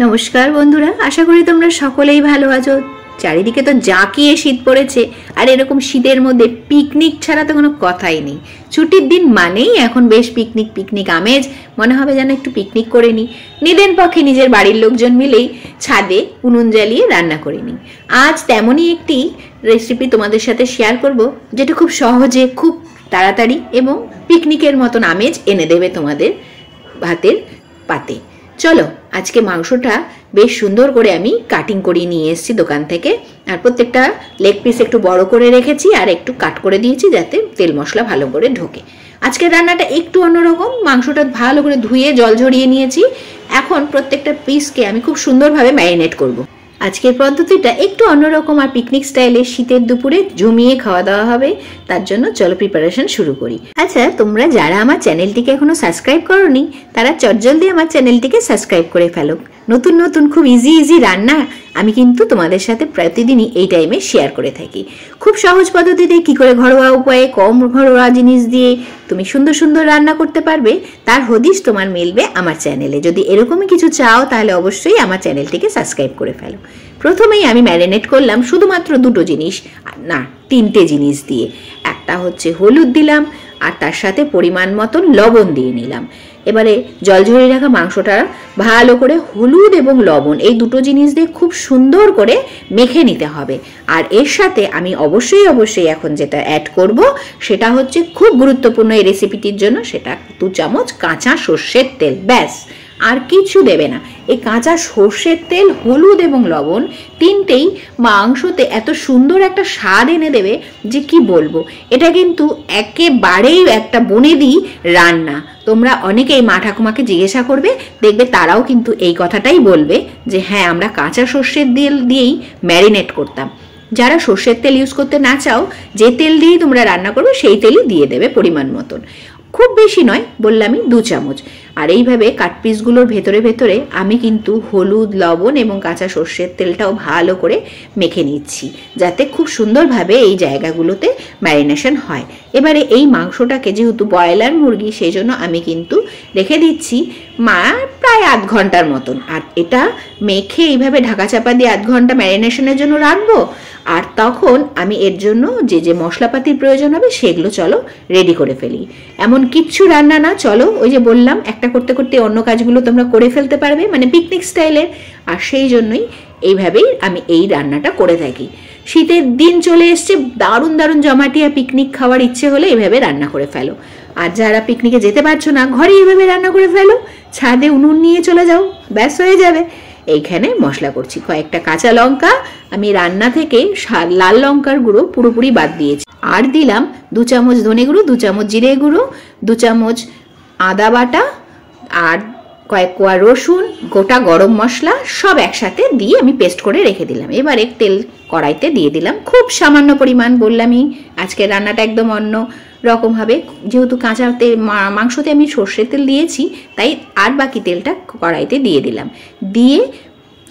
নমস্কার বন্ধুরা, আশা করি তোমরা সকলেই ভালো আছো। চারিদিকে তো জাঁকিয়ে শীত পড়েছে, আর এরকম শীতের মধ্যে পিকনিক ছাড়া তো কোনো কথাই নেই। ছুটির দিন মানেই এখন বেশ পিকনিক পিকনিক আমেজ, মনে হবে যেন একটু পিকনিক করে নিই। নিদেন পক্ষে নিজের বাড়ির লোকজন মিলেই ছাদে উনুন জ্বালিয়ে রান্না করে নিই। আজ তেমনই একটি রেসিপি তোমাদের সাথে শেয়ার করব, যেটা খুব সহজে, খুব তাড়াতাড়ি এবং পিকনিকের মতন আমেজ এনে দেবে তোমাদের ভাতের পাতে। চলো, আজকে মাংসটা বেশ সুন্দর করে আমি কাটিং করিয়ে নিয়ে এসেছি দোকান থেকে, আর প্রত্যেকটা লেগ পিস একটু বড় করে রেখেছি আর একটু কাট করে দিয়েছি যাতে তেল মশলা ভালো করে ঢোকে। আজকের রান্নাটা একটু অন্যরকম। মাংসটা ভালো করে ধুয়ে জল ঝরিয়ে নিয়েছি। এখন প্রত্যেকটা পিসকে আমি খুব সুন্দরভাবে ম্যারিনেট করব। আজকের পদ্ধতিটা একটু অন্যরকম আর পিকনিক স্টাইলে শীতের দুপুরে জমিয়ে খাওয়া দাওয়া হবে। তার জন্য চলো প্রিপারেশন শুরু করি। আচ্ছা, তোমরা যারা আমার চ্যানেলটিকে এখনো সাবস্ক্রাইব করোনি তারা চটজলদি আমার চ্যানেলটিকে সাবস্ক্রাইব করে ফেলো। নতুন নতুন খুব ইজি রান্না আমি কিন্তু তোমাদের সাথে প্রতিদিনই এই টাইমে শেয়ার করে থাকি। খুব সহজ পদ্ধতিতে কি করে ঘরোয়া উপায়ে কম ঘরোয়া জিনিস দিয়ে তুমি সুন্দর সুন্দর রান্না করতে পারবে, তার হদিশ তোমার মিলবে আমার চ্যানেলে। যদি এরকমই কিছু চাও তাহলে অবশ্যই আমার চ্যানেলটিকে সাবস্ক্রাইব করে ফেলো। প্রথমেই আমি ম্যারিনেট করলাম শুধুমাত্র দুটো জিনিস, না তিনটে জিনিস দিয়ে। একটা হচ্ছে হলুদ দিলাম, আর তার সাথে পরিমাণ মতো লবণ দিয়ে নিলাম। এবারে জল ঝরিয়ে রাখা মাংসটা ভালো করে হলুদ এবং লবণ এই দুটো জিনিস দিয়ে খুব সুন্দর করে মেখে নিতে হবে। আর এর সাথে আমি অবশ্যই এখন যেটা অ্যাড করব সেটা হচ্ছে খুব গুরুত্বপূর্ণ এই রেসিপিটির জন্য, সেটা 2 চামচ কাঁচা সর্ষের তেল। ব্যাস, আর কিছু দেবে না। এই কাঁচা সর্ষের তেল, হলুদ এবং লবণ তিনটেই মাংসতে এত সুন্দর একটা স্বাদ এনে দেবে যে কি বলবো। এটা কিন্তু একেবারেই একটা বনেদি রান্না। তোমরা অনেকেই মা ঠাকুমাকে জিজ্ঞাসা করবে, দেখবে তারাও কিন্তু এই কথাটাই বলবে যে হ্যাঁ, আমরা কাঁচা সর্ষের তেল দিয়েই ম্যারিনেট করতাম। যারা সর্ষের তেল ইউজ করতে না চাও, যে তেল দিয়েই তোমরা রান্না করবে সেই তেলই দিয়ে দেবে পরিমাণ মতন। খুব বেশি নয়, বললামই 2 চামচ। আর এইভাবে কাট পিসগুলোর ভেতরে আমি কিন্তু হলুদ, লবণ এবং কাঁচা সর্ষের তেলটাও ভালো করে মেখে নিচ্ছি, যাতে খুব সুন্দরভাবে এই জায়গাগুলোতে ম্যারিনেশন হয়। এবারে এই মাংসটাকে, যেহেতু ব্রয়লার মুরগি, সেই জন্য আমি কিন্তু রেখে দিচ্ছি প্রায় 8 ঘন্টার মতন। আর এটা মেখে এইভাবে ঢাকা চাপা দিয়ে 8 ঘন্টা ম্যারিনেশনের জন্য রাখবো। আর তখন আমি এর জন্য যে মশলাপাতির প্রয়োজন হবে সেগুলো চলো রেডি করে ফেলি। এমন কিচ্ছু রান্না না, চলো ওই যে বললাম একটা করতে করতে অন্য কাজগুলো তোমরা করে ফেলতে পারবে, মানে পিকনিক স্টাইলের। আর সেই জন্যই এইভাবেই আমি এই রান্নাটা করে থাকি। শীতের দিন চলে এসছে, দারুণ জমাটিয়া পিকনিক খাওয়ার ইচ্ছে হলে এইভাবে রান্না করে ফেলো। আর যারা পিকনিকে যেতে পারছো না, ঘরে এইভাবে রান্না করে ফেলো, ছাদে উনুন নিয়ে চলে যাও, ব্যাস হয়ে যাবে। এইখানে মশলা করছি। কয়েকটা কাঁচা লঙ্কা আমি রান্না থেকে লাল লঙ্কার গুঁড়ো পুরোপুরি বাদ দিয়েছি। আর দিলাম 2 চামচ ধনে গুঁড়ো, 2 চামচ জিরে গুঁড়ো, 2 চামচ আদা বাটা, আর কয়েক কোয়া রসুন, গোটা গরম মশলা সব একসাথে দিয়ে আমি পেস্ট করে রেখে দিলাম। এবারে তেল কড়াইতে দিয়ে দিলাম খুব সামান্য পরিমাণ। বললামই আজকের রান্নাটা একদম অন্য রকম হবে, যেহেতু কাঁচা তেল মাংসতে আমি সর্ষের তেল দিয়েছি, তাই আর বাকি তেলটা কড়াইতে দিয়ে দিলাম। দিয়ে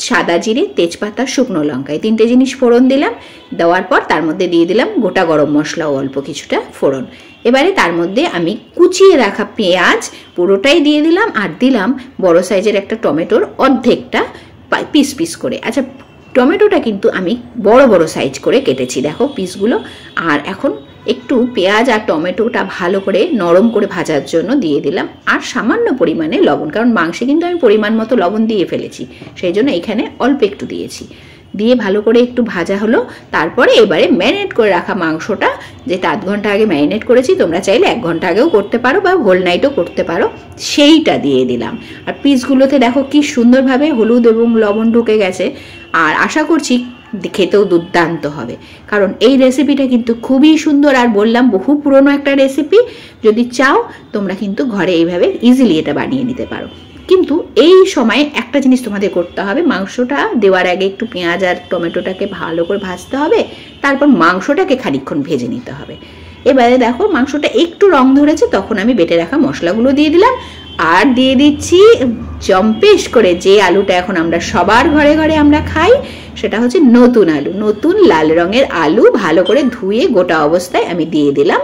সাদা জিরে, তেজপাতা, শুকনো লঙ্কা এই 3টে জিনিস ফোড়ন দিলাম। দেওয়ার পর তার মধ্যে দিয়ে দিলাম গোটা গরম মশলা ও অল্প কিছুটা ফোড়ন। এবারে তার মধ্যে আমি কুচিয়ে রাখা পেঁয়াজ পুরোটাই দিয়ে দিলাম, আর দিলাম বড় সাইজের একটা টমেটোর অর্ধেকটা পিস করে। আচ্ছা, টমেটোটা কিন্তু আমি বড় সাইজ করে কেটেছি, দেখো পিসগুলো। আর এখন একটু পেঁয়াজ আর টমেটোটা ভালো করে নরম করে ভাজার জন্য দিয়ে দিলাম আর সামান্য পরিমাণে লবণ, কারণ মাংসে কিন্তু আমি পরিমাণ মতো লবণ দিয়ে ফেলেছি, সেই জন্য এখানে অল্প একটু দিয়েছি। দিয়ে ভালো করে একটু ভাজা হলো। তারপরে এবারে ম্যারিনেট করে রাখা মাংসটা, যেটা 8 ঘন্টা আগে ম্যারিনেট করেছি, তোমরা চাইলে 1 ঘন্টা আগেও করতে পারো বা হোল নাইটও করতে পারো, সেইটা দিয়ে দিলাম। আর পিসগুলোতে দেখো কি সুন্দরভাবে হলুদ এবং লবণ ঢুকে গেছে। আর আশা করছি খেতেও দুর্দান্ত হবে, কারণ এই রেসিপিটা কিন্তু খুবই সুন্দর। আর বললাম বহু পুরনো একটা রেসিপি, যদি চাও তোমরা কিন্তু ঘরে এইভাবে ইজিলি এটা বানিয়ে নিতে পারো। কিন্তু এই সময় একটা জিনিস তোমাদের করতে হবে, মাংসটা দেওয়ার আগে একটু পেঁয়াজ আর টমেটোটাকে ভালো করে ভাজতে হবে, তারপর মাংসটাকে খানিকক্ষণ ভেজে নিতে হবে। এবারে দেখো মাংসটা একটু রং ধরেছে, তখন আমি বেটে রাখা মশলাগুলো দিয়ে দিলাম। আর দিয়ে দিচ্ছি জম্পেশ করে যে আলুটা এখন আমরা সবার ঘরে আমরা খাই, সেটা হচ্ছে নতুন আলু, নতুন লাল রঙের আলু ভালো করে ধুয়ে গোটা অবস্থায় আমি দিয়ে দিলাম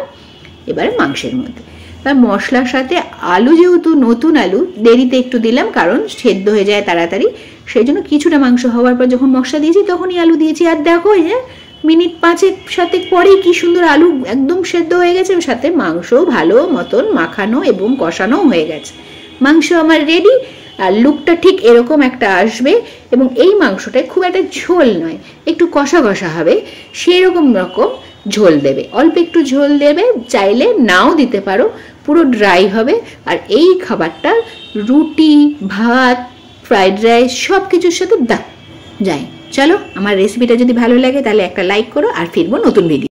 এবারে মাংসের মধ্যে। তার মশলার সাথে আলু, যেহেতু নতুন আলু দেরিতে একটু দিলাম কারণ সেদ্ধ হয়ে যায় তাড়াতাড়ি, সেই জন্য কিছুটা মাংস হওয়ার পর যখন মশলা দিয়েছি তখনই আলু দিয়েছি। আর দেখো এই যে মিনিট 5 সাথে পরেই কি সুন্দর আলু একদম সেদ্ধ হয়ে গেছে, সাথে মাংস ভালো মতন মাখানো এবং কষানো হয়ে গেছে। মাংস আমার রেডি। আর লুকটা ঠিক এরকম একটা আসবে, এবং এই মাংসটায় খুব একটা ঝোল নয়, একটু কষা কষা হবে, সেরকম রকম ঝোল দেবে। অল্প একটু ঝোল দেবে, চাইলে নাও দিতে পারো, পুরো ড্রাই হবে। আর এই খাবারটা রুটি, ভাত, ফ্রাইড রাইস সব কিছুর সাথে যায়। চলো, আমার রেসিপিটা যদি ভালো লাগে তাহলে একটা লাইক করো, আর ফিরবো নতুন ভিডিও।